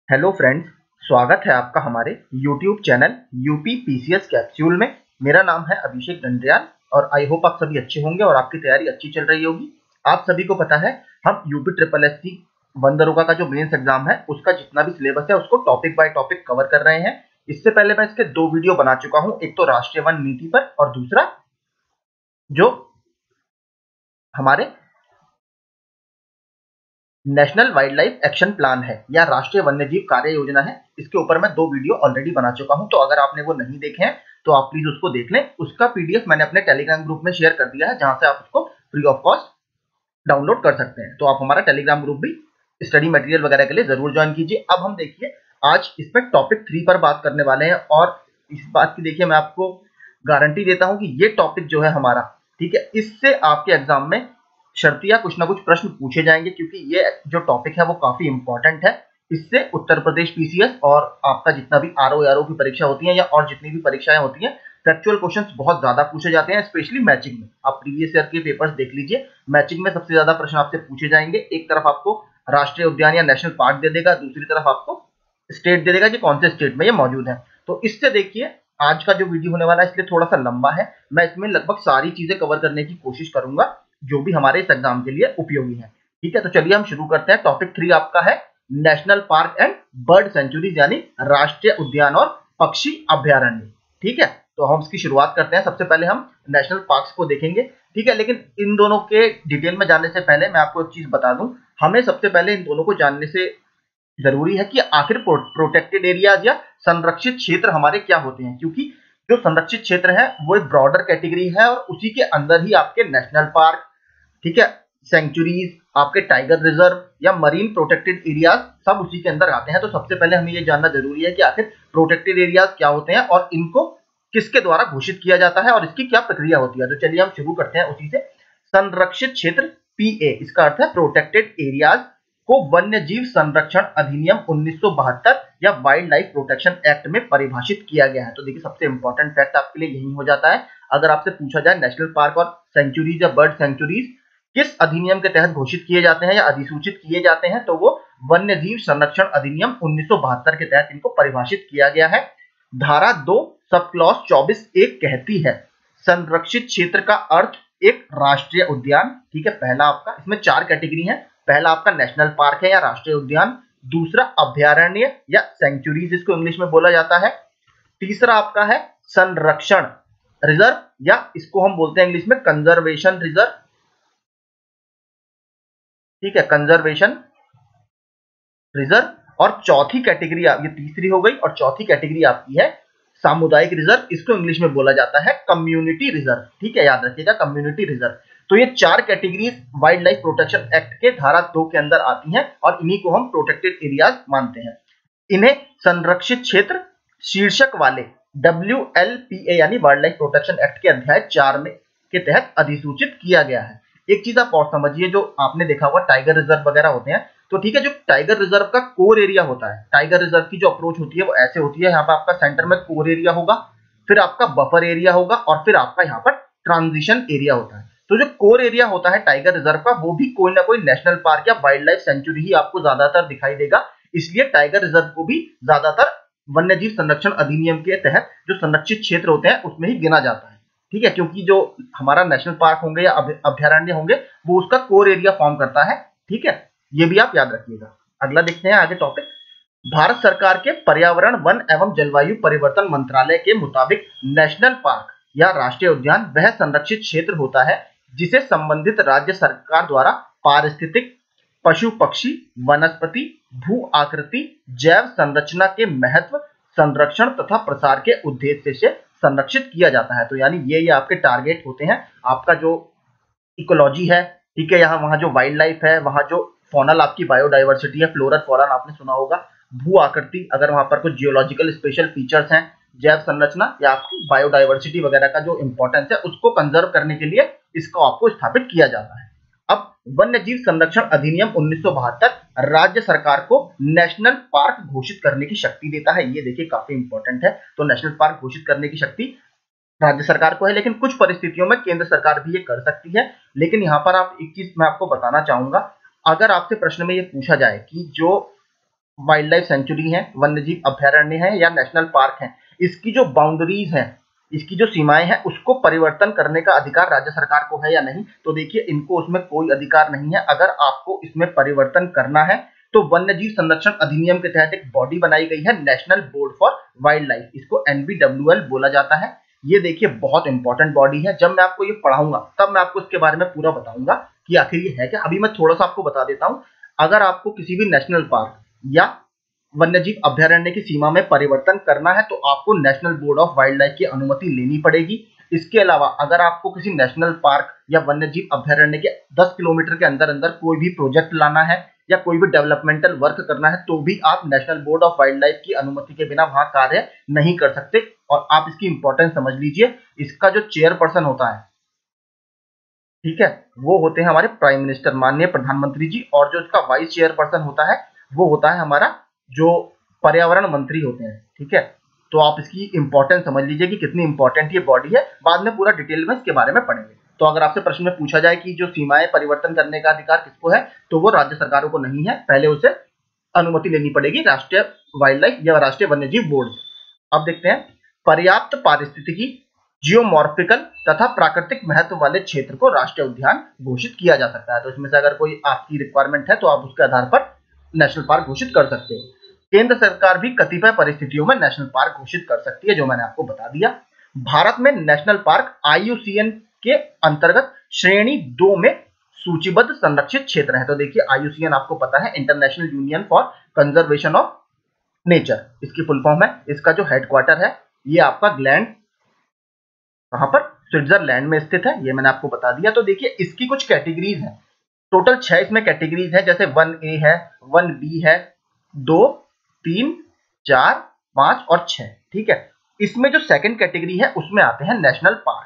Hello friends, स्वागत है आपका हमारे YouTube channel UP PCS capsule में। मेरा नाम है अभिषेक डंडरियाल और आई होप आप सभी अच्छे होंगे और आपकी तैयारी अच्छी चल रही होगी। आप सभी को पता है हम यूपी ट्रिपल एससी वन दरोगा का जो मेंस एग्जाम है उसका जितना भी सिलेबस है उसको टॉपिक बाय टॉपिक कवर कर रहे हैं। इससे पहले मैं इसके दो वीडियो बना चुका हूँ, एक तो राष्ट्रीय वन नीति पर और दूसरा जो हमारे national wild life action plan है या राष्ट्रीय वन्यजीव कार्य योजना है, इसके ऊपर मैं दो वीडियो ऑलरेडी बना चुका हूं। तो अगर आपने वो नहीं देखे हैं तो आप प्लीज उसको देख लें। उसका पीडीएफ मैंने अपने टेलीग्राम ग्रुप में शेयर कर दिया है, जहां से आप उसको फ्री ऑफ कॉस्ट डाउनलोड कर सकते हैं। तो आप हमारा टेलीग्राम ग्रुप भी स्टडी मटेरियल वगैरह के लिए जरूर ज्वाइन कीजिए। अब हम देखिए आज इस पर टॉपिक 3 पर बात करने वाले हैं और इस बात की देखिए मैं आपको गारंटी देता हूं कि ये टॉपिक जो है हमारा, ठीक है, इससे आपके एग्जाम में शर्तिया कुछ ना कुछ प्रश्न पूछे जाएंगे, क्योंकि ये जो टॉपिक है वो काफी इंपॉर्टेंट है। इससे उत्तर प्रदेश पीसीएस और आपका जितना भी आरओ की परीक्षा होती है या और जितनी भी परीक्षाएं होती हैं, फैक्चुअल क्वेश्चंस बहुत ज्यादा पूछे जाते हैं, स्पेशली मैचिंग में। आप प्रीवियस ईयर के पेपर्स देख लीजिए, मैचिंग में सबसे ज्यादा प्रश्न आपसे पूछे जाएंगे। एक तरफ आपको राष्ट्रीय उद्यान या नेशनल पार्क दे देगा, दूसरी तरफ आपको स्टेट दे देगा कि कौन से स्टेट में ये मौजूद है। तो इससे देखिए आज का जो वीडियो होने वाला है इसलिए थोड़ा सा लंबा है। मैं इसमें लगभग सारी चीजें कवर करने की कोशिश करूंगा जो भी हमारे इस एग्जाम के लिए उपयोगी है। ठीक है, तो चलिए हम शुरू करते हैं। टॉपिक 3 आपका है national park and bird sanctuaries, यानी राष्ट्रीय उद्यान और पक्षी अभ्यारण्य। ठीक है, तो हम इसकी शुरुआत करते हैं। सबसे पहले हम नेशनल पार्क्स को देखेंगे, ठीक है, लेकिन इन दोनों के डिटेल में जानने से पहले मैं आपको एक चीज बता दूं। हमें सबसे पहले इन दोनों को जानने से जरूरी है कि आखिर प्रोटेक्टेड एरियाज या संरक्षित क्षेत्र हमारे क्या होते हैं, क्योंकि जो संरक्षित क्षेत्र है वो एक ब्रॉडर कैटेगरी है और उसी के अंदर ही आपके नेशनल पार्क, ठीक है, सेंचुरीज, आपके टाइगर रिजर्व या मरीन प्रोटेक्टेड एरियाज सब उसी के अंदर आते हैं। तो सबसे पहले हमें ये जानना जरूरी है कि आखिर प्रोटेक्टेड एरियाज क्या होते हैं और इनको किसके द्वारा घोषित किया जाता है और इसकी क्या प्रक्रिया होती है। तो चलिए हम शुरू करते हैं उसी से। संरक्षित क्षेत्र पीए, इसका अर्थ है प्रोटेक्टेड एरियाज, को वन्य जीव संरक्षण अधिनियम 1972 या वाइल्ड लाइफ प्रोटेक्शन एक्ट में परिभाषित किया गया है। तो देखिए सबसे इंपॉर्टेंट फैक्ट आपके लिए यही हो जाता है। अगर आपसे पूछा जाए नेशनल पार्क और सेंचुरीज या बर्ड सेंचुरीज किस अधिनियम के तहत घोषित किए जाते हैं या अधिसूचित किए जाते हैं, तो वो वन्य जीव संरक्षण अधिनियम 1972 के तहत इनको परिभाषित किया गया है। धारा 2 सब क्लॉज 24(1) कहती है संरक्षित क्षेत्र का अर्थ एक राष्ट्रीय उद्यान, ठीक है, पहला आपका, इसमें 4 कैटेगरी है। पहला आपका नेशनल पार्क है या राष्ट्रीय उद्यान, दूसरा अभ्यारण्य या सेंचुरीज इसको इंग्लिश में बोला जाता है, तीसरा आपका है संरक्षण रिजर्व या इसको हम बोलते हैं इंग्लिश में कंजर्वेशन रिजर्व, ठीक है, कंजर्वेशन रिजर्व, और चौथी कैटेगरी, ये तीसरी हो गई, और चौथी कैटेगरी आपकी है सामुदायिक रिजर्व, इसको इंग्लिश में बोला जाता है कम्युनिटी रिजर्व, ठीक है, याद रखिएगा कम्युनिटी रिजर्व। तो ये 4 categories wild life protection act के धारा 2 के अंदर आती हैं और इन्हीं को हम प्रोटेक्टेड एरियाज मानते हैं। इन्हें संरक्षित क्षेत्र शीर्षक वाले WLPA यानी वाइल्ड लाइफ प्रोटेक्शन एक्ट के अध्याय 4 में के तहत अधिसूचित किया गया है। एक चीज आप और समझिए, जो आपने देखा होगा टाइगर रिजर्व वगैरह होते हैं, तो ठीक है, जो टाइगर रिजर्व का कोर एरिया होता है, टाइगर रिजर्व की जो अप्रोच होती है वो ऐसे होती है। यहाँ पर आपका सेंटर में कोर एरिया होगा, फिर आपका बफर एरिया होगा और फिर आपका यहाँ पर ट्रांजिशन एरिया होता है। तो जो कोर एरिया होता है टाइगर रिजर्व का, वो भी कोई ना कोई नेशनल पार्क या वाइल्ड लाइफ सेंचुरी ही आपको ज्यादातर दिखाई देगा। इसलिए टाइगर रिजर्व को भी ज्यादातर वन्यजीव संरक्षण अधिनियम के तहत जो संरक्षित क्षेत्र होते हैं उसमें ही गिना जाता है, ठीक है, क्योंकि जो हमारा नेशनल पार्क होंगे या अभ्यारण्य होंगे वो उसका कोर एरिया फॉर्म करता है, ठीक है, ये भी आप याद रखिएगा। अगला देखते हैं आगे टॉपिक। भारत सरकार के पर्यावरण वन एवं जलवायु परिवर्तन मंत्रालय के मुताबिक नेशनल पार्क या राष्ट्रीय उद्यान वह संरक्षित क्षेत्र होता है जिसे संबंधित राज्य सरकार द्वारा पारिस्थितिक, पशु पक्षी, वनस्पति, भू आकृति, जैव संरचना के महत्व, संरक्षण तथा प्रसार के उद्देश्य से संरक्षित किया जाता है। तो यानी ये आपके टारगेट होते हैं। आपका जो इकोलॉजी है, ठीक है, यहाँ वहाँ जो वाइल्ड लाइफ है, वहाँ जो फॉनल आपकी बायोडाइवर्सिटी है, फ्लोरा फॉरन आपने सुना होगा, भू आकृति, अगर वहां पर कुछ जियोलॉजिकल स्पेशल फीचर्स हैं, जैव संरचना या आपकी बायोडाइवर्सिटी वगैरह का जो इंपॉर्टेंस है उसको कंजर्व करने के लिए इसको आपको स्थापित किया जाता है। अब वन्यजीव संरक्षण अधिनियम 1972 राज्य सरकार को नेशनल पार्क घोषित करने की शक्ति देता है। ये देखिए काफी इंपॉर्टेंट है। तो नेशनल पार्क घोषित करने की शक्ति राज्य सरकार को है, लेकिन कुछ परिस्थितियों में केंद्र सरकार भी ये कर सकती है। लेकिन यहाँ पर आप एक चीज मैं आपको बताना चाहूंगा, अगर आपसे प्रश्न में ये पूछा जाए कि जो वाइल्ड लाइफ सेंचुरी है, वन्यजीव अभयारण्य है या नेशनल पार्क है, इसकी जो बाउंड्रीज हैं, इसकी जो सीमाएं हैं, उसको परिवर्तन करने का अधिकार राज्य सरकार को है या नहीं? तो देखिए, इनको उसमें कोई अधिकार नहीं है। अगर आपको इसमें परिवर्तन करना है तो वन्यजीव संरक्षण अधिनियम के तहत एक बॉडी बनाई गई है, national board for wild life, इसको NBWL बोला जाता है। ये देखिए बहुत इंपॉर्टेंट बॉडी है। जब मैं आपको ये पढ़ाऊंगा तब मैं आपको इसके बारे में पूरा बताऊंगा कि आखिर ये है क्या। अभी मैं थोड़ा सा आपको बता देता हूं। अगर आपको किसी भी नेशनल पार्क या वन्यजीव अभयारण्य की सीमा में परिवर्तन करना है तो आपको national board of wild life की अनुमति लेनी पड़ेगी। इसके अलावा अगर आपको किसी नेशनल पार्क या वन्यजीव अभयारण्य के 10 किलोमीटर के अंदर अंदर कोई भी प्रोजेक्ट लाना है या कोई भी डेवलपमेंटल वर्क करना है तो भी आप national board of wild life की अनुमति के बिना वहां कार्य नहीं कर सकते। और आप इसकी इंपॉर्टेंस समझ लीजिए, इसका जो चेयरपर्सन होता है, ठीक है, वो होते हैं हमारे प्राइम मिनिस्टर, माननीय प्रधानमंत्री जी, और जो इसका वाइस चेयरपर्सन होता है वो होता है हमारा जो पर्यावरण मंत्री होते हैं। ठीक है, तो आप इसकी इंपॉर्टेंस समझ लीजिए कि कितनी इंपॉर्टेंट ये बॉडी है। बाद में पूरा डिटेल में इसके बारे में पढ़ेंगे। तो अगर आपसे प्रश्न में पूछा जाए कि जो सीमाएं परिवर्तन करने का अधिकार किसको है, तो वो राज्य सरकारों को नहीं है, पहले उसे अनुमति लेनी पड़ेगी राष्ट्रीय वाइल्ड लाइफ या राष्ट्रीय वन्यजीव बोर्ड से। अब देखते हैं, पर्याप्त पारिस्थितिकी, जियोमॉर्फिकल तथा प्राकृतिक महत्व वाले क्षेत्र को राष्ट्रीय उद्यान घोषित किया जा सकता है। तो इसमें से अगर कोई आपकी रिक्वायरमेंट है तो आप उसके आधार पर नेशनल पार्क घोषित कर सकते हो। केंद्र सरकार भी कतिपय परिस्थितियों में नेशनल पार्क घोषित कर सकती है, जो मैंने आपको बता दिया। भारत में नेशनल पार्क IUCN के अंतर्गत श्रेणी 2 में सूचीबद्ध संरक्षित क्षेत्र है। तो देखिए, IUCN आपको पता है, international union for conservation of nature, इसकी फुल फॉर्म है। इसका जो हेडक्वार्टर है ये आपका ग्लैंड, कहां पर, स्विट्जरलैंड में स्थित है, ये मैंने आपको बता दिया। तो देखिए, इसकी कुछ कैटेगरीज हैं, टोटल 6 इसमें कैटेगरीज है, जैसे 1A है, 1B है, 2, 3, 4, 5 और 6। ठीक है, इसमें जो सेकंड कैटेगरी है उसमें आते हैं नेशनल पार्क।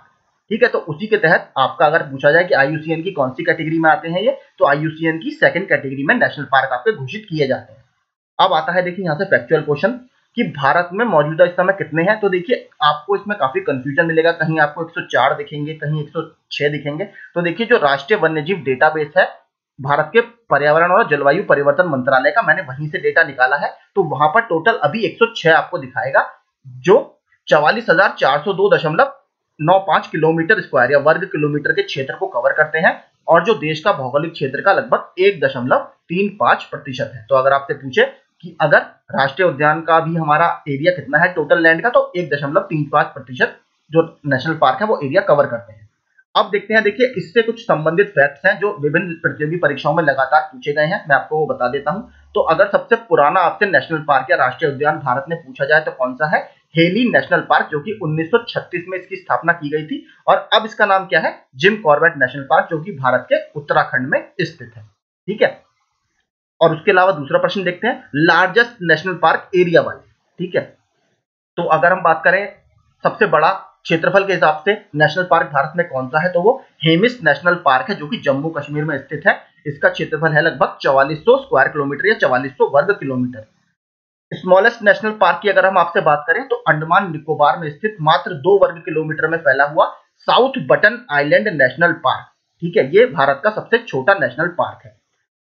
ठीक है, तो उसी के तहत आपका अगर पूछा जाए कि IUCN की कौन सी कैटेगरी में आते हैं ये, तो IUCN की सेकंड कैटेगरी में नेशनल पार्क आपके घोषित किए जाते हैं। अब आता है, देखिए यहाँ से फैक्चुअल क्वेश्चन कि भारत में मौजूदा इस समय कितने हैं। तो देखिए, आपको इसमें काफी कंफ्यूजन मिलेगा, कहीं आपको 104 दिखेंगे, कहीं 106 दिखेंगे। तो देखिए, जो राष्ट्रीय वन्यजीव डेटाबेस है भारत के पर्यावरण और जलवायु परिवर्तन मंत्रालय का, मैंने वहीं से डेटा निकाला है, तो वहां पर टोटल अभी 106 आपको दिखाएगा, जो 44,402.95 किलोमीटर स्क्वायर या वर्ग किलोमीटर के क्षेत्र को कवर करते हैं, और जो देश का भौगोलिक क्षेत्र का लगभग 1.35% है। तो अगर आपसे पूछे कि अगर राष्ट्रीय उद्यान का भी हमारा एरिया कितना है टोटल लैंड का, तो 1.35% जो नेशनल पार्क है वो एरिया कवर करते हैं। अब देखते हैं, देखिए इससे कुछ संबंधित फैक्ट्स हैं जो विभिन्न प्रतियोगी परीक्षाओं में लगातार पूछे गए हैं, मैं आपको वो बता देता हूं। तो अगर सबसे पुराना आपसे नेशनल पार्क या राष्ट्रीय उद्यान भारत में पूछा जाए तो कौन सा है? हेली नेशनल पार्क, जो कि 1936 में इसकी स्थापना की गई थी, और अब इसका नाम क्या है? जिम कॉर्बेट नेशनल पार्क, जो कि भारत के उत्तराखंड में स्थित है। ठीक है, और उसके अलावा दूसरा प्रश्न देखते हैं, largest national park area wise. ठीक है, तो अगर हम बात करें सबसे बड़ा क्षेत्रफल के हिसाब से नेशनल पार्क भारत में कौन सा है, तो वो हेमिस नेशनल पार्क है, जो कि जम्मू कश्मीर में स्थित है। इसका क्षेत्रफल है लगभग 4400 स्क्वायर किलोमीटर या 4400 वर्ग किलोमीटर। स्मॉलेस्ट नेशनल पार्क की अगर हम आपसे बात करें तो अंडमान निकोबार में स्थित मात्र 2 वर्ग किलोमीटर में फैला हुआ south button island national park. ठीक है, ये भारत का सबसे छोटा नेशनल पार्क है।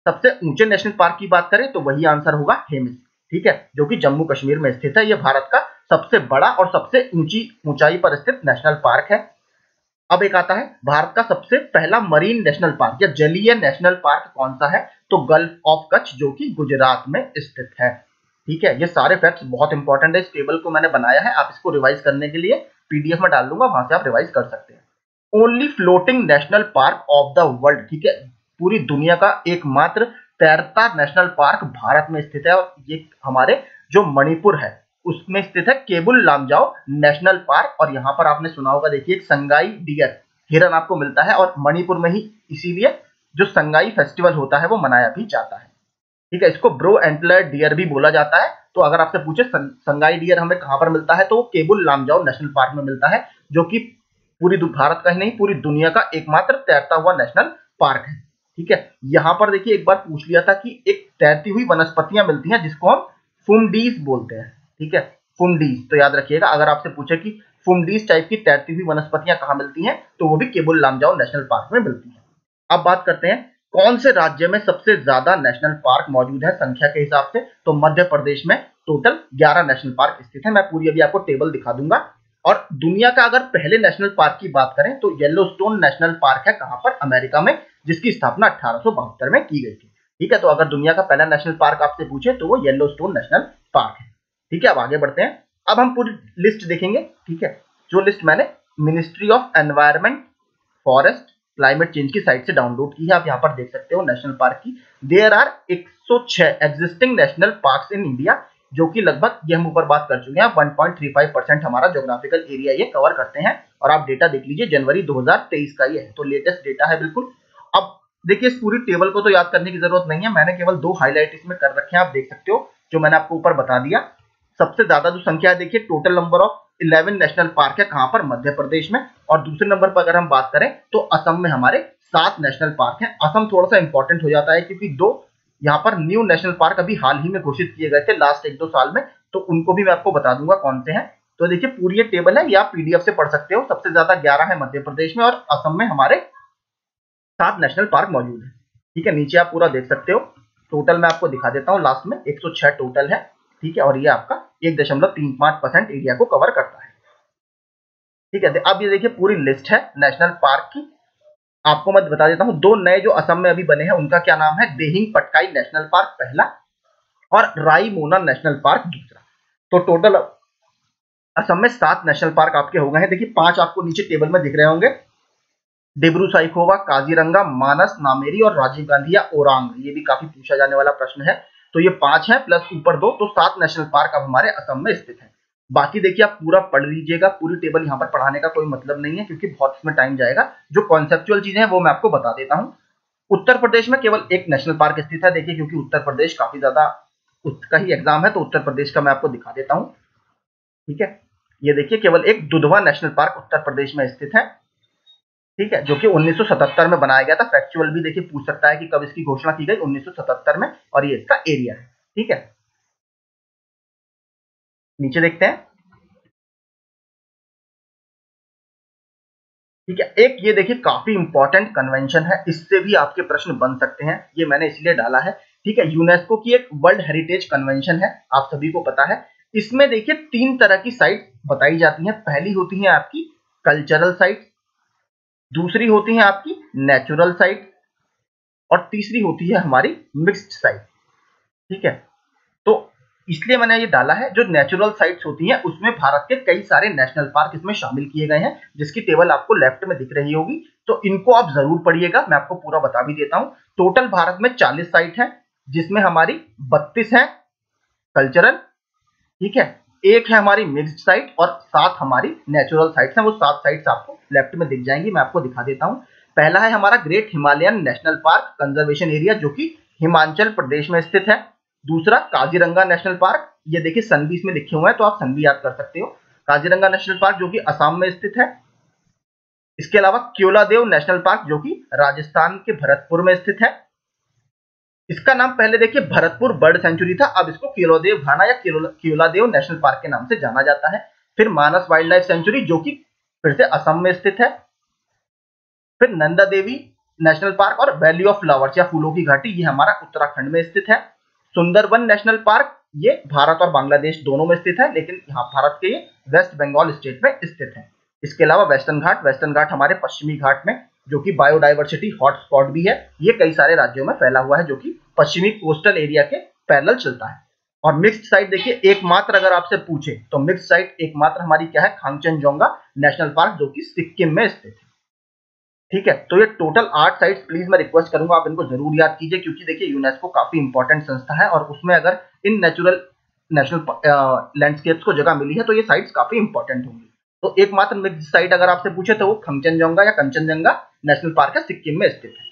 सबसे ऊंचे नेशनल पार्क की बात करें तो वही आंसर होगा हेमिस। ठीक है, जो कि जम्मू कश्मीर में स्थित है। यह भारत का सबसे बड़ा और सबसे ऊंचाई पर स्थित नेशनल पार्क है। अब एक आता है, भारत का सबसे पहला मरीन नेशनल पार्क या जलीय नेशनल पार्क कौन सा है? तो गल्फ ऑफ कच्छ, जो कि गुजरात में स्थित है। ठीक है, ये सारे फैक्ट्स बहुत इंपॉर्टेंट है। इस टेबल को मैंने बनाया है, आप इसको रिवाइज करने के लिए PDF में डाल दूंगा, वहां से आप रिवाइज कर सकते हैं। Only floating national park of the world, ठीक है, पूरी दुनिया का एकमात्र तैरता नेशनल पार्क भारत में स्थित है, और ये हमारे जो मणिपुर है उसमें स्थित है केबुल लामजाओ नेशनल पार्क। और यहाँ पर आपने सुना होगा, देखिए एक संगाई डियर हिरन आपको मिलता है, और मणिपुर में ही इसीलिए जो संगाई फेस्टिवल होता है वो मनाया भी जाता है। ठीक है, इसको ब्रो एंटलर डियर भी बोला जाता है। तो अगर आपसे पूछे संगाई डियर हमें कहां पर मिलता है, तो वो केबुल लामजाओ नेशनल पार्क में मिलता है, जो कि पूरी भारत का ही नहीं पूरी दुनिया का एकमात्र तैरता हुआ नेशनल पार्क है। ठीक है, यहाँ पर देखिए एक बार पूछ लिया था कि एक तैरती हुई वनस्पतियां मिलती हैं जिसको हम फुमडीज बोलते हैं। ठीक है, फुमडीज, तो याद रखिएगा, अगर आपसे पूछे कि फुमडीज टाइप की तैरती हुई वनस्पतियां कहाँ मिलती हैं, तो वो भी केबुल लामजाओ नेशनल पार्क में मिलती हैं। अब बात करते हैं कौन से राज्य में सबसे ज्यादा नेशनल पार्क मौजूद है संख्या के हिसाब से? तो मध्य प्रदेश में टोटल 11 नेशनल पार्क स्थित है। मैं पूरी अभी आपको टेबल दिखा दूंगा। और दुनिया का अगर पहले नेशनल पार्क की बात करें तो येलोस्टोन नेशनल पार्क है, कहां पर? अमेरिका में, जिसकी स्थापना 1872 में की गई थी। ठीक है, तो अगर दुनिया का पहला नेशनल पार्क आपसे पूछे तो वो येलोस्टोन नेशनल पार्क है। ठीक है, अब आगे बढ़ते हैं। अब हम पूरी लिस्ट देखेंगे। ठीक है, जो लिस्ट मैंने ministry of environment, forest, climate change की साइट से डाउनलोड की है, आप यहाँ पर देख सकते हो नेशनल पार्क की। There are 106 existing national parks in India, जो कि लगभग, ये हम ऊपर बात कर चुके हैं, 1.35% हमारा ज्योग्राफिकल एरिया ये कवर करते हैं। और आप डेटा देख लीजिए, जनवरी 2023 का ये है, तो लेटेस्ट डेटा है बिल्कुल। अब देखिए, इस पूरी टेबल को तो याद करने की जरूरत नहीं है, मैंने केवल 2 हाईलाइट इसमें कर रखे हैं, आप देख सकते हो, जो मैंने आपको ऊपर बता दिया। सबसे ज्यादा जो संख्या है, देखिए total number of 11 national park है, कहां पर? मध्य प्रदेश में। और दूसरे नंबर पर अगर हम बात करें तो असम में हमारे 7 नेशनल पार्क हैं। असम थोड़ा सा इंपॉर्टेंट हो जाता है क्योंकि 2 यहाँ पर न्यू नेशनल पार्क अभी हाल ही में घोषित किए गए थे लास्ट 1-2 साल में, तो उनको भी मैं आपको बता दूंगा कौन से हैं। तो देखिए, पूरी ये टेबल है, ये आप पीडीएफ से पढ़ सकते हो। सबसे ज्यादा 11 है मध्य प्रदेश में, और असम में हमारे 7 नेशनल पार्क मौजूद है। ठीक है, नीचे आप पूरा देख सकते हो। टोटल मैं आपको दिखा देता हूँ, लास्ट में 106 टोटल है। ठीक है, और ये आपका 1.35% एरिया को कवर करता है। ठीक है, अब ये देखिए पूरी लिस्ट है नेशनल पार्क की। आपको मैं बता देता हूँ, 2 नए जो असम में अभी बने हैं उनका क्या नाम है? दिहिंग पटकाई नेशनल पार्क पहला, और राईमोना नेशनल पार्क दूसरा। तो टोटल असम में 7 नेशनल पार्क आपके हो गए हैं। देखिए, 5 आपको नीचे टेबल में दिख रहे होंगे, डिब्रू साइखोवा, काजीरंगा, मानस, नामेरी और राजीव गांधी या ओरांग। ये भी काफी पूछा जाने वाला प्रश्न है। तो ये 5 है प्लस ऊपर 2, तो 7 नेशनल पार्क अब हमारे असम में स्थित है। बाकी देखिए, आप पूरा पढ़ लीजिएगा, पूरी टेबल यहाँ पर पढ़ाने का कोई मतलब नहीं है क्योंकि बहुत इसमें टाइम जाएगा। जो कॉन्सेप्चुअल चीजें हैं वो मैं आपको बता देता हूँ। उत्तर प्रदेश में केवल 1 नेशनल पार्क स्थित है। देखिए, क्योंकि उत्तर प्रदेश काफी ज्यादा, उसका ही एग्जाम है, तो उत्तर प्रदेश का मैं आपको दिखा देता हूँ। ठीक है, ये देखिए, केवल एक दुधवा नेशनल पार्क उत्तर प्रदेश में स्थित है। ठीक है, जो कि 1977 में बनाया गया था। फैक्चुअल भी देखिए पूछ सकता है कि कब इसकी घोषणा की गई, 1977 में, और ये इसका एरिया है। ठीक है, नीचे देखते हैं। ठीक है, एक ये देखिए काफी इंपॉर्टेंट कन्वेंशन है, इससे भी आपके प्रश्न बन सकते हैं, ये मैंने इसलिए डाला है। ठीक है, यूनेस्को की एक वर्ल्ड हेरिटेज कन्वेंशन है, आप सभी को पता है। इसमें देखिए 3 तरह की साइट बताई जाती हैं। पहली होती है आपकी कल्चरल साइट, दूसरी होती है आपकी नेचुरल साइट, और तीसरी होती है हमारी मिक्स्ड साइट। ठीक है, तो इसलिए मैंने ये डाला है। जो नेचुरल साइट्स होती हैं उसमें भारत के कई सारे नेशनल पार्क इसमें शामिल किए गए हैं, जिसकी टेबल आपको लेफ्ट में दिख रही होगी, तो इनको आप जरूर पढ़िएगा। मैं आपको पूरा बता भी देता हूं। टोटल भारत में 40 साइट है, जिसमें हमारी 32 है कल्चरल, ठीक है, एक है हमारी मिक्स्ड साइट, और 7 हमारी नेचुरल साइट्स हैं। वो 7 साइट्स आपको लेफ्ट में दिख जाएंगी, मैं आपको दिखा देता हूं। पहला है हमारा great Himalayan national park conservation area, जो कि हिमाचल प्रदेश में स्थित है। दूसरा काजीरंगा नेशनल पार्क, ये देखिए सन भी इसमें लिखे हुए हैं, तो आप सन भी याद कर सकते हो। काजीरंगा नेशनल पार्क जो कि असम में स्थित है। इसके अलावा क्योलादेव नेशनल पार्क, जो कि राजस्थान के भरतपुर में स्थित है। इसका नाम पहले देखिए भरतपुर बर्ड सेंचुरी था, अब इसको क्योलादेव घाना या क्योलादेव नेशनल पार्क के नाम से जाना जाता है। फिर मानस वाइल्ड लाइफ सेंचुरी, जो कि फिर से असम में स्थित है। फिर नंदा देवी नेशनल पार्क और वैली ऑफ फ्लावर्स या फूलों की घाटी, ये हमारा उत्तराखंड में स्थित है। सुंदरबन नेशनल पार्क, ये भारत और बांग्लादेश दोनों में स्थित है, लेकिन यहाँ भारत के वेस्ट बंगाल स्टेट में स्थित है। इसके अलावा वेस्टर्न घाट हमारे पश्चिमी घाट में, जो कि बायोडाइवर्सिटी हॉटस्पॉट भी है, ये कई सारे राज्यों में फैला हुआ है, जो कि पश्चिमी कोस्टल एरिया के पैरेलल चलता है। और मिक्स्ड साइट देखिए, एकमात्र अगर आपसे पूछे तो मिक्स्ड साइट एकमात्र हमारी क्या है? खांगचनजोंगा नेशनल पार्क, जो कि सिक्किम में स्थित है। ठीक है, तो ये टोटल 8 साइट्स, प्लीज मैं रिक्वेस्ट करूंगा आप इनको जरूर याद कीजिए, क्योंकि देखिए यूनेस्को काफी इंपॉर्टेंट संस्था है, और उसमें अगर इन नेशनल लैंडस्केप्स को जगह मिली है तो ये साइट्स काफी इंपॉर्टेंट होंगी। तो एकमात्र मिक्स्ड साइट अगर आपसे पूछे तो वो खांगचनजोंगा या कंचनजंगा नेशनल पार्क है, सिक्किम में स्थित है।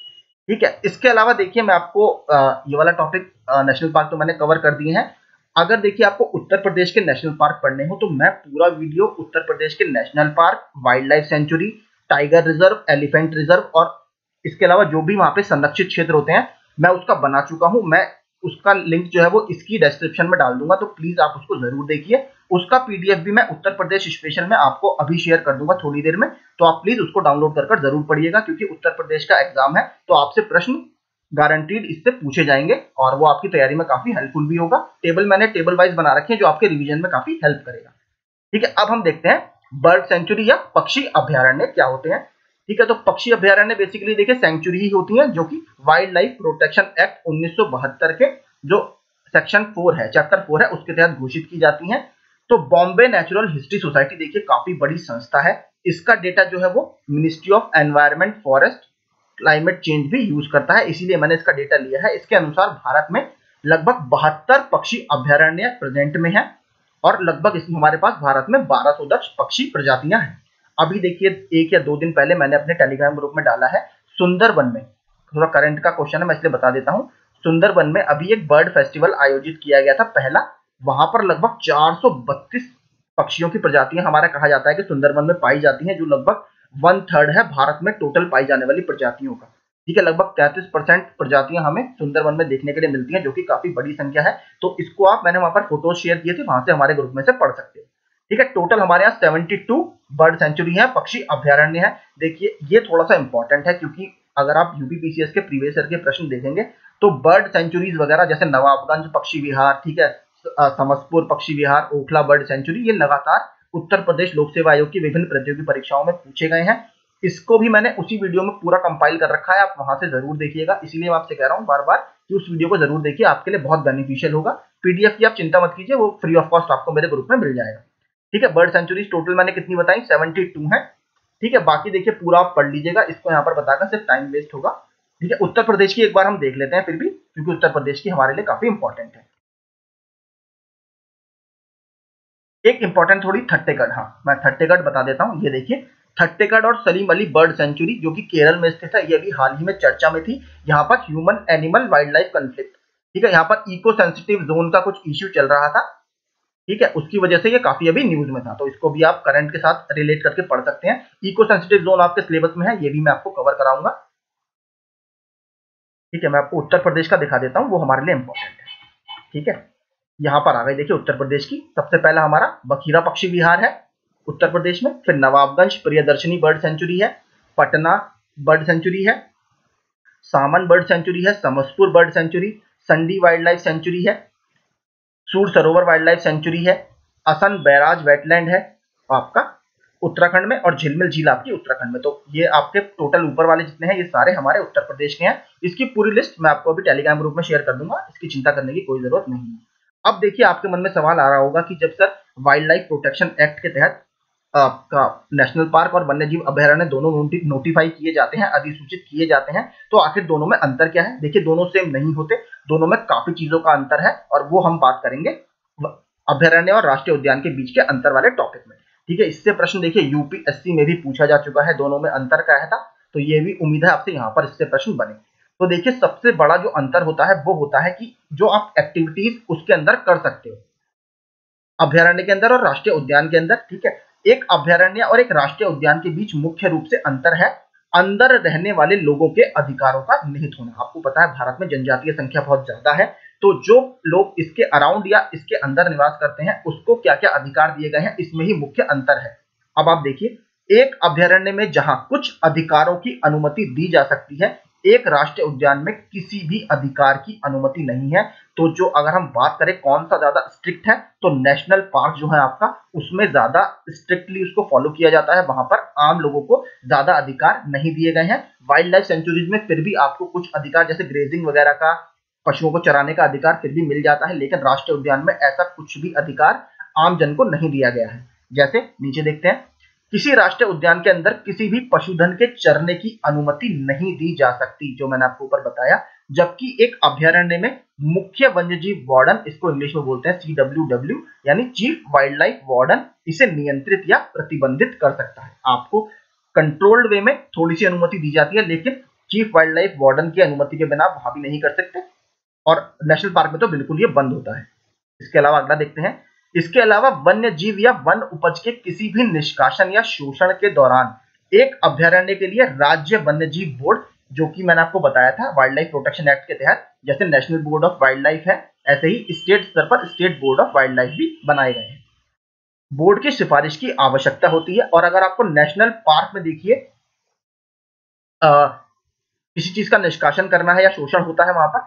ठीक है, इसके अलावा देखिए मैं आपको ये वाला टॉपिक नेशनल पार्क तो मैंने कवर कर दिए हैं। अगर देखिए आपको उत्तर प्रदेश के नेशनल पार्क पढ़ने हो तो मैं पूरा वीडियो उत्तर प्रदेश के national park, wild life sanctuary, tiger reserve, elephant reserve, और इसके अलावा जो भी वहां पे संरक्षित क्षेत्र होते हैं मैं उसका बना चुका हूं। मैं उसका लिंक जो है वो इसकी डिस्क्रिप्शन में डाल दूंगा, तो प्लीज आप उसको जरूर देखिए। उसका पीडीएफ भी मैं उत्तर प्रदेश स्पेशल में आपको अभी शेयर कर दूंगा थोड़ी देर में, तो आप प्लीज उसको डाउनलोड कर जरूर पढ़िएगा, क्योंकि उत्तर प्रदेश का एग्जाम है तो आपसे प्रश्न गारंटीड इससे पूछे जाएंगे और वो आपकी तैयारी में काफी हेल्पफुल भी होगा। मैंने टेबल वाइज बना रखे हैं जो आपके रिवीजन में काफी हेल्प करेगा। ठीक है, अब हम देखते हैं बर्ड सेंचुरी या पक्षी अभ्यारण्य क्या होते हैं। ठीक है, तो पक्षी अभ्यारण्य बेसिकली देखिए सेंचुरी ही होती है जो कि वाइल्ड लाइफ प्रोटेक्शन एक्ट 1972 के जो सेक्शन 4 है, चैप्टर 4 है, उसके तहत घोषित की जाती हैं। तो बॉम्बे नेचुरल हिस्ट्री सोसाइटी देखिए काफी बड़ी संस्था है। इसका डेटा जो है वो ministry of environment forest climate change भी यूज करता है, इसीलिए मैंने इसका डेटा लिया है। इसके अनुसार भारत में लगभग 72 पक्षी अभ्यारण्य प्रेजेंट में है और लगभग इसमें हमारे पास भारत में 1210 पक्षी प्रजातियां हैं। अभी देखिए 1 या 2 दिन पहले मैंने अपने टेलीग्राम ग्रुप में डाला है सुंदरबन में, थोड़ा करंट का क्वेश्चन है मैं इसलिए बता देता हूँ। सुंदरबन में अभी एक बर्ड फेस्टिवल आयोजित किया गया था पहला, वहां पर लगभग 432 पक्षियों की प्रजातियां हमारा कहा जाता है कि सुंदरबन में पाई जाती हैं, जो लगभग 1/3 है भारत में टोटल पाई जाने वाली प्रजातियों का। ठीक है, लगभग 33% प्रजातियां हमें सुंदरबन में देखने के लिए मिलती हैं, जो कि काफी बड़ी संख्या है। तो इसको आप, मैंने वहां पर फोटोज शेयर किए थे, वहां से हमारे ग्रुप में से पढ़ सकते हो। ठीक है, टोटल हमारे यहाँ 72 बर्ड सेंचुरी है, पक्षी अभ्यारण्य है। देखिए ये थोड़ा सा इंपॉर्टेंट है क्योंकि अगर आप यूपीपीसीएस के प्रीवियस ईयर के प्रश्न देखेंगे तो बर्ड सेंचुरीज वगैरह जैसे नवाबगंज पक्षी विहार, ठीक है, समसपुर पक्षी विहार, ओखला बर्ड सेंचुरी, ये लगातार उत्तर प्रदेश लोक सेवा आयोग की विभिन्न प्रतियोगी परीक्षाओं में पूछे गए हैं। इसको भी मैंने उसी वीडियो में पूरा कंपाइल कर रखा है, आप वहां से जरूर देखिएगा। इसीलिए मैं आपसे कह रहा हूँ बार बार कि उस वीडियो को जरूर देखिए, आपके लिए बहुत बेनिफिशियल होगा। पीडीएफ की आप चिंता मत कीजिए, वो फ्री ऑफ कॉस्ट आपको मेरे ग्रुप में मिल जाएगा। ठीक है, बर्ड सेंचुरीज टोटल मैंने कितनी बताई, 72 है। ठीक है, बाकी देखिए पूरा आप पढ़ लीजिएगा, इसको यहाँ पर बताकर सिर्फ टाइम वेस्ट होगा। ठीक है, उत्तर प्रदेश की एक बार हम देख लेते हैं फिर भी, क्योंकि उत्तर प्रदेश की हमारे लिए काफी इंपॉर्टेंट है। एक इंपॉर्टेंट थोड़ी थट्टेगढ़, हाँ मैं थट्टेगढ़ बता देता हूँ। ये देखिए थट्टेगढ़ और सलीम अली बर्ड सेंचुरी जो कि केरल में स्थित है, ये भी हाल ही में चर्चा में थी। यहाँ पर human animal wild life conflict, ठीक है, यहाँ पर इको सेंसिटिव जोन का कुछ इश्यू चल रहा था। ठीक है, उसकी वजह से ये काफी अभी न्यूज में था, तो इसको भी आप करंट के साथ रिलेट करके पढ़ सकते हैं। इको सेंसिटिव जोन आपके सिलेबस में है, ये भी मैं आपको कवर कराऊंगा। ठीक है, मैं आपको उत्तर प्रदेश का दिखा देता हूँ, वो हमारे लिए इंपॉर्टेंट है। ठीक है, यहाँ पर आ गई देखिए उत्तर प्रदेश की। सबसे पहला हमारा बखीरा पक्षी विहार है उत्तर प्रदेश में, फिर नवाबगंज प्रियदर्शनी बर्ड सेंचुरी है, पटना बर्ड सेंचुरी है, सामन बर्ड सेंचुरी है, Samaspur bird sanctuary, Sandi wildlife sanctuary है, सूर सरोवर वाइल्ड लाइफ सेंचुरी है, असन बैराज वेटलैंड है आपका उत्तराखंड में, और झिलमिल झील आपकी उत्तराखंड में। तो ये आपके टोटल ऊपर वाले जितने हैं ये सारे हमारे उत्तर प्रदेश के हैं। इसकी पूरी लिस्ट मैं आपको अभी टेलीग्राम ग्रुप में शेयर कर दूंगा, इसकी चिंता करने की कोई जरूरत नहीं है। अब देखिए आपके मन में सवाल आ रहा होगा कि जब sir wild life protection act के तहत आपका नेशनल पार्क और वन्य जीव अभयारण्य दोनों नोटिफाई किए जाते हैं, अधिसूचित किए जाते हैं, तो आखिर दोनों में अंतर क्या है। देखिए दोनों सेम नहीं होते, दोनों में काफी चीजों का अंतर है, और वो हम बात करेंगे अभयारण्य और राष्ट्रीय उद्यान के बीच के अंतर वाले टॉपिक में। ठीक है, इससे प्रश्न देखिए यूपीएससी में भी पूछा जा चुका है, दोनों में अंतर क्या है था, तो ये भी उम्मीद है आपसे यहाँ पर इससे प्रश्न बने। तो देखिए सबसे बड़ा जो अंतर होता है वो होता है कि जो आप एक्टिविटीज उसके अंदर कर सकते हो, अभयारण्य के अंदर और राष्ट्रीय उद्यान के अंदर। ठीक है, एक अभयारण्य और एक राष्ट्रीय उद्यान के बीच मुख्य रूप से अंतर है अंदर रहने वाले लोगों के अधिकारों का निहित होना। आपको पता है भारत में जनजातीय संख्या बहुत ज्यादा है, तो जो लोग इसके अराउंड या इसके अंदर निवास करते हैं उसको क्या क्या अधिकार दिए गए हैं, इसमें ही मुख्य अंतर है। अब आप देखिए, एक अभयारण्य में जहां कुछ अधिकारों की अनुमति दी जा सकती है, एक राष्ट्रीय उद्यान में किसी भी अधिकार की अनुमति नहीं है। तो जो अगर हम बात करें कौन सा ज्यादा स्ट्रिक्ट है, तो नेशनल पार्क जो है आपका, उसमें ज्यादा स्ट्रिक्टली उसको फॉलो किया जाता है, वहां पर आम लोगों को ज्यादा अधिकार नहीं दिए गए हैं। वाइल्ड लाइफ सेंचुरीज में फिर भी आपको कुछ अधिकार जैसे ग्रेजिंग वगैरह का, पशुओं को चराने का अधिकार फिर भी मिल जाता है, लेकिन राष्ट्रीय उद्यान में ऐसा कुछ भी अधिकार आम जन को नहीं दिया गया है। जैसे नीचे देखते हैं, किसी राष्ट्रीय उद्यान के अंदर किसी भी पशुधन के चरने की अनुमति नहीं दी जा सकती, जो मैंने आपको ऊपर बताया। जबकि एक अभयारण्य में मुख्य वन्यजीव वार्डन, इसको इंग्लिश में बोलते हैं CWW, यानी चीफ वाइल्ड लाइफ वार्डन, इसे नियंत्रित या प्रतिबंधित कर सकता है। आपको कंट्रोल्ड वे में थोड़ी सी अनुमति दी जाती है, लेकिन चीफ वाइल्ड लाइफ वार्डन की अनुमति के बिना वहां भी नहीं कर सकते, और नेशनल पार्क में तो बिल्कुल ये बंद होता है। इसके अलावा अगला देखते हैं, इसके अलावा वन्य जीव या वन उपज के किसी भी निष्कासन या शोषण के दौरान एक अभयारण्य के लिए राज्य वन्य जीव बोर्ड, जो कि मैंने आपको बताया था वाइल्ड लाइफ प्रोटेक्शन एक्ट के तहत, जैसे national board of wild life है, ऐसे ही स्टेट स्तर पर state board of wild life भी बनाए गए हैं। बोर्ड की सिफारिश की आवश्यकता होती है। और अगर आपको नेशनल पार्क में देखिए किसी चीज का निष्कासन करना है या शोषण होता है वहां पर,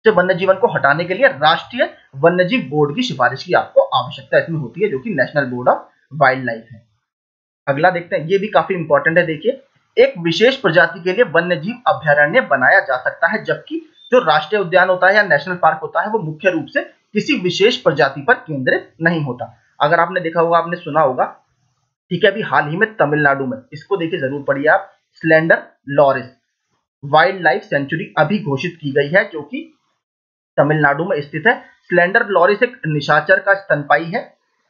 तो वन्य जीवन को हटाने के लिए राष्ट्रीय वन्यजीव बोर्ड की सिफारिश की आपको आवश्यकता इसमें होती है, जो कि national board of wild life है। अगला देखते हैं, ये भी काफी इंपॉर्टेंट है। देखिए, एक विशेष प्रजाति के लिए वन्यजीव अभयारण्य बनाया जा सकता है, जबकि जो राष्ट्रीय उद्यान होता है या नेशनल पार्क होता है वो मुख्य रूप से किसी विशेष प्रजाति पर केंद्रित नहीं होता। अगर आपने देखा होगा, आपने सुना होगा, ठीक है, अभी हाल ही में तमिलनाडु में, इसको देखिए जरूर पढ़िए आप, slender loris wildlife sanctuary अभी घोषित की गई है, जो कि तमिलनाडु में स्थित है। स्लेंडर लॉरिस एक निशाचर का स्तनपायी है,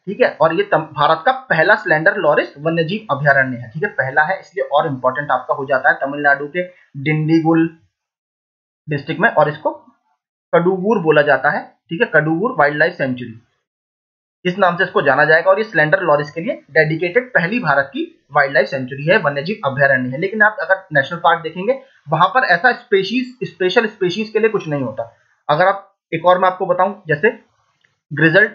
ठीक है, और ये भारत का पहला स्लेंडर लॉरिस वन्यजीव अभयारण्य है, ठीक है, पहला है, इसलिए और इंपॉर्टेंट आपका हो जाता है। तमिलनाडु के डिंडीगुल डिस्ट्रिक्ट में, और इसको कडुगुर बोला जाता है, ठीक है, कडुगुर वाइल्ड लाइफ सेंचुरी, इस नाम से इसको जाना जाएगा। और ये स्लेंडर लॉरिस के लिए डेडिकेटेड पहली भारत की वाइल्ड लाइफ सेंचुरी है, वन्यजीव अभयारण्य है। लेकिन आप अगर नेशनल पार्क देखेंगे, वहां पर ऐसा स्पेशल स्पेशीज के लिए कुछ नहीं होता। अगर आप एक और मैं आपको बताऊं, जैसे ग्रिजल्ड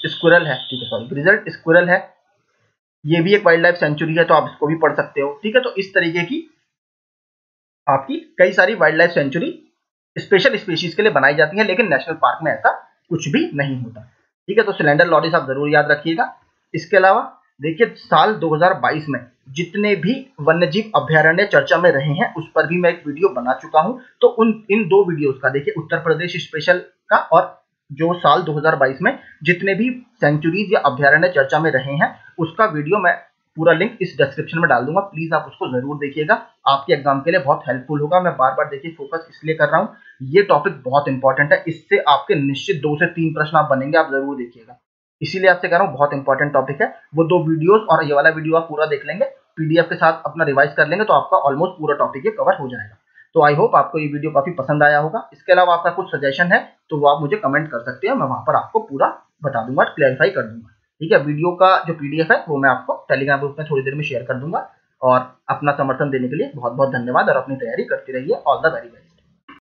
स्क्विरल है, ठीक है, सॉरी, ग्रिजल्ड स्क्विरल है, ये भी एक वाइल्ड लाइफ सेंचुरी है, तो आप इसको भी पढ़ सकते हो, ठीक है। तो इस तरीके की आपकी कई सारी wild life sanctuary special species के लिए बनाई जाती है, लेकिन नेशनल पार्क में ऐसा कुछ भी नहीं होता, ठीक है। तो स्लेंडर लॉरिस आप जरूर याद रखिएगा। इसके अलावा देखिए, साल 2022 में जितने भी वन्यजीव अभयारण्य चर्चा में रहे हैं, उस पर भी मैं एक वीडियो बना चुका हूं। तो इन दो वीडियोस का देखिए, उत्तर प्रदेश स्पेशल का, और जो साल 2022 में जितने भी सेंचुरीज या अभयारण्य चर्चा में रहे हैं, उसका वीडियो मैं पूरा लिंक इस डिस्क्रिप्शन में डाल दूंगा, प्लीज आप उसको जरूर देखिएगा, आपके एग्जाम के लिए बहुत हेल्पफुल होगा। मैं बार बार देखिए फोकस इसलिए कर रहा हूँ, ये टॉपिक बहुत इंपॉर्टेंट है, इससे आपके निश्चित 2 से 3 प्रश्न आप बनेंगे, आप जरूर देखिएगा, इसीलिए आपसे कह रहा हूँ, बहुत इंपॉर्टेंट टॉपिक है। वो 2 वीडियोस और ये वाला वीडियो आप पूरा देख लेंगे, पीडीएफ के साथ अपना रिवाइज कर लेंगे, तो आपका ऑलमोस्ट पूरा टॉपिक ये कवर हो जाएगा। तो आई होप आपको ये वीडियो काफी पसंद आया होगा। इसके अलावा आपका कुछ सजेशन है तो वो आप मुझे कमेंट कर सकते हैं, मैं वहां पर आपको पूरा बता दूंगा, क्लैरिफाई कर दूंगा, ठीक है। वीडियो का जो पीडीएफ है वो मैं आपको टेलीग्राम ग्रुप में थोड़ी देर में शेयर कर दूंगा। और अपना समर्थन देने के लिए बहुत बहुत धन्यवाद, और अपनी तैयारी करते रहिए। All the very best.